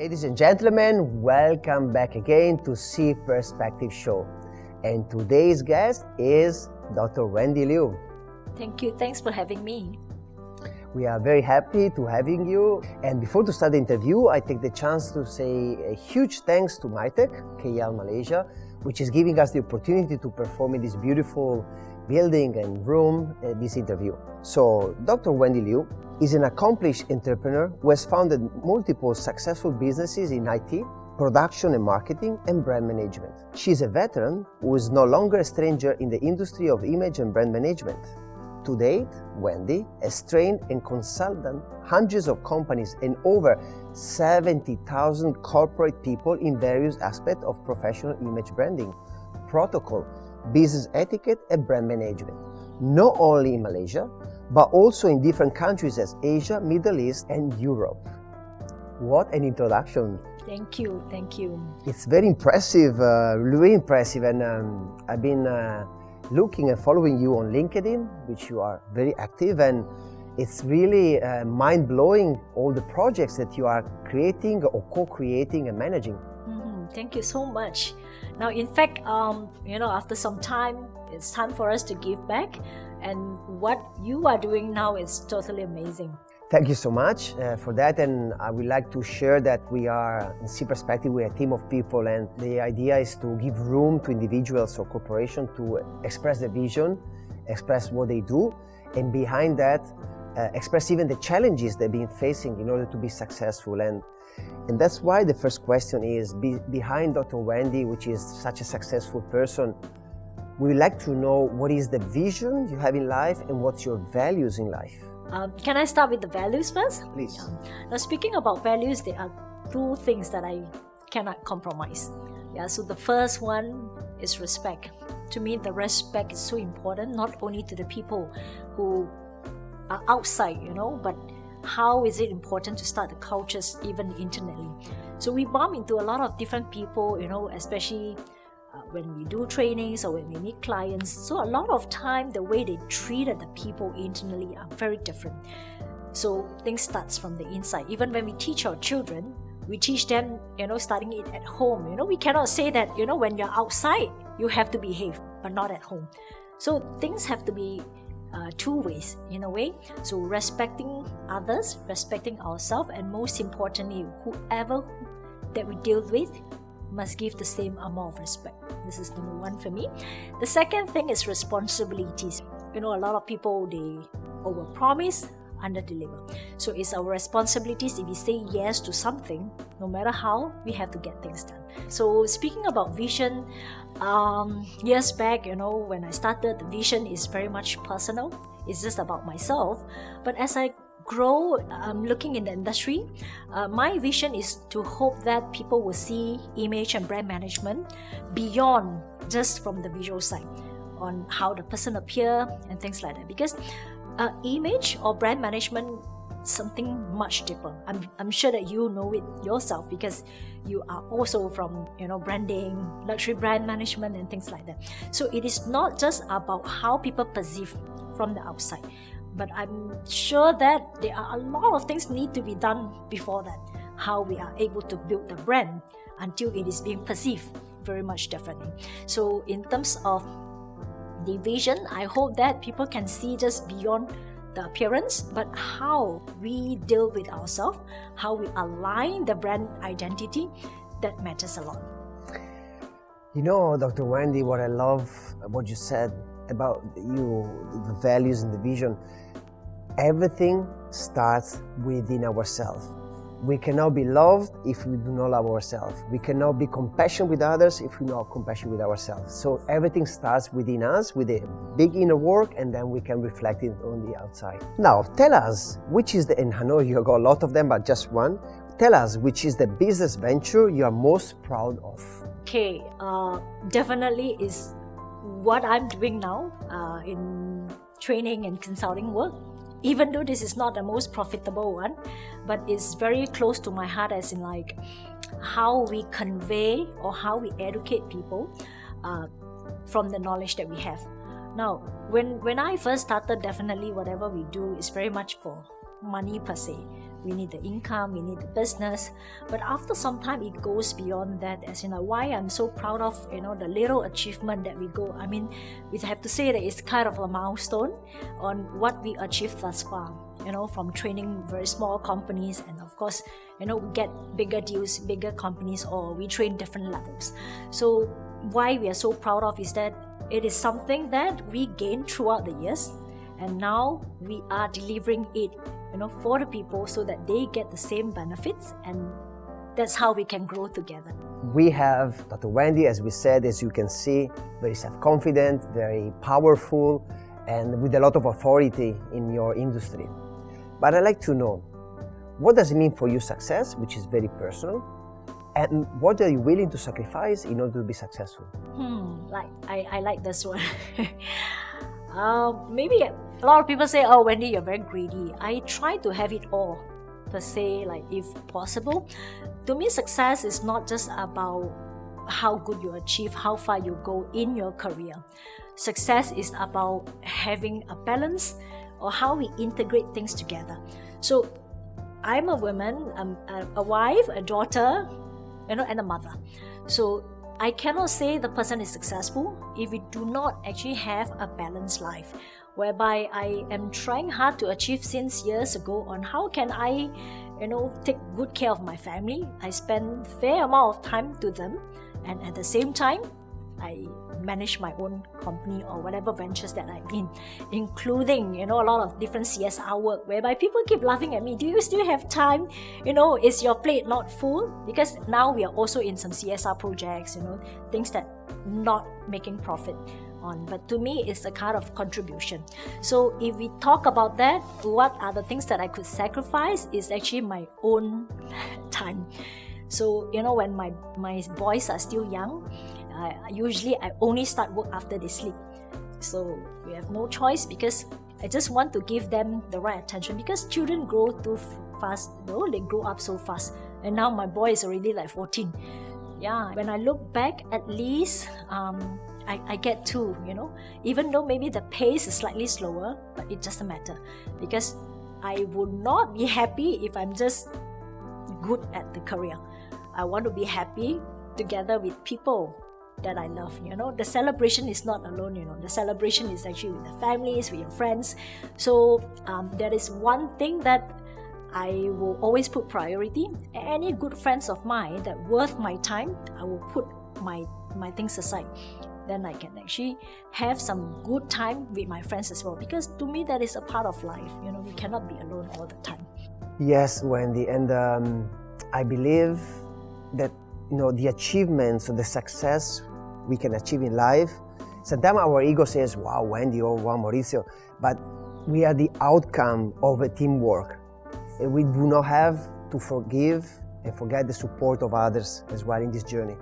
Ladies and gentlemen, welcome back again to See Perspective Show. And today's guest is Dr. Wendy Liew. Thank you. Thanks for having me. We are very happy to having you. And before to start the interview, I take the chance to say a huge thanks to MyTech, KL Malaysia, which is giving us the opportunity to perform in this beautiful building and room this interview. So, Dr. Wendy Liew is an accomplished entrepreneur who has founded multiple successful businesses in IT, production and marketing, and brand management. She is a veteran who is no longer a stranger in the industry of image and brand management. To date, Wendy has trained and consulted hundreds of companies and over 70,000 corporate people in various aspects of professional image branding, protocol, business etiquette, and brand management, not only in Malaysia, but also in different countries as Asia, Middle East, and Europe. What an introduction. Thank you. It's very impressive, really impressive. And I've been looking and following you on LinkedIn, which you are very active, and it's really mind-blowing all the projects that you are creating or co-creating and managing. Thank you so much. Now, in fact, after some time, it's time for us to give back. And what you are doing now is totally amazing. Thank you so much for that. And I would like to share that we are, in C Perspective, we're a team of people. And the idea is to give room to individuals or corporations to express their vision, express what they do. And behind that, express even the challenges they've been facing in order to be successful. And that's why the first question is, behind Dr. Wendy, which is such a successful person, we would like to know what is the vision you have in life and what's your values in life. Can I start with the values first? Please. Now, speaking about values, there are two things that I cannot compromise. So the first one is respect. To me, the respect is so important, not only to the people who are outside, but how is it important to start the cultures even internally. So we bump into a lot of different people, especially when we do trainings or when we meet clients. So a lot of time, the way they treated the people internally are very different. So things starts from the inside. Even when we teach our children, we teach them, starting it at home. We cannot say that, when you're outside, you have to behave, but not at home. So things have to be two ways, in a way. So respecting others, respecting ourselves, and most importantly, whoever that we deal with must give the same amount of respect. This is number one for me. The second thing is responsibilities. A lot of people, they overpromise, underdeliver. So it's our responsibilities. If we say yes to something, no matter how, we have to get things done. So speaking about vision, years back, when I started, the vision is very much personal. It's just about myself. But as I grow, looking in the industry, my vision is to hope that people will see image and brand management beyond just from the visual side, on how the person appear and things like that. Because image or brand management is something much deeper. I'm sure that you know it yourself because you are also from branding, luxury brand management and things like that. So it is not just about how people perceive from the outside. But I'm sure that there are a lot of things need to be done before that. How we are able to build the brand until it is being perceived very much differently. So in terms of the vision, I hope that people can see just beyond the appearance, but how we deal with ourselves, how we align the brand identity, that matters a lot. Dr. Wendy, what I love what you said about you, the values and the vision. Everything starts within ourselves. We cannot be loved if we do not love ourselves. We cannot be compassionate with others if we are not compassionate with ourselves. So everything starts within us with a big inner work, and then we can reflect it on the outside. Now, tell us, and I know you got a lot of them, but just one. Tell us, which is the business venture you are most proud of? Okay, definitely is what I'm doing now in training and consulting work. Even though this is not the most profitable one, but it's very close to my heart, as in how we convey or how we educate people from the knowledge that we have. Now, when I first started, definitely whatever we do is very much for money per se. we need the income, we need the business. But after some time, it goes beyond that. As in, why I'm so proud of, the little achievement that we go. I mean, we have to say that it's kind of a milestone on what we achieved thus far. From training very small companies, and of course, we get bigger deals, bigger companies, or we train different levels. So why we are so proud of is that it is something that we gained throughout the years, and now we are delivering it, for the people so that they get the same benefits, and that's how we can grow together. We have Dr. Wendy, as we said, as you can see, very self-confident, very powerful, and with a lot of authority in your industry. But I'd like to know, what does it mean for you success, which is very personal, and what are you willing to sacrifice in order to be successful? I like this one. Maybe a lot of people say, oh, Wendy, you're very greedy. I try to have it all, per se, if possible. To me, success is not just about how good you achieve, how far you go in your career. Success is about having a balance, or how we integrate things together. So I'm a woman, a wife, a daughter, and a mother. So I cannot say the person is successful if we do not actually have a balanced life, whereby I am trying hard to achieve since years ago on how can I, take good care of my family. I spend fair amount of time to them, and at the same time, I manage my own company or whatever ventures that I'm in, including, a lot of different CSR work, whereby people keep laughing at me. Do you still have time? Is your plate not full? Because now we are also in some CSR projects, things that not making profit on. But to me, it's a kind of contribution. So if we talk about that, what are the things that I could sacrifice is actually my own time. So, when my boys are still young, usually I only start work after they sleep. So we have no choice, because I just want to give them the right attention, because children grow too fast, they grow up so fast. And now my boy is already 14. Yeah, when I look back, at least I get to, even though maybe the pace is slightly slower, but it doesn't matter, because I would not be happy if I'm just good at the career. I want to be happy together with people that I love. The celebration is not alone. The celebration is actually with the families, with your friends. So that is one thing that I will always put priority. Any good friends of mine that worth my time, I will put my things aside. Then I can actually have some good time with my friends as well, because to me that is a part of life. We cannot be alone all the time. Yes, Wendy, and I believe that the achievements or the success we can achieve in life, sometimes our ego says, wow, Wendy, or wow, Mauricio, but we are the outcome of a teamwork. And we do not have to forgive and forget the support of others as well in this journey.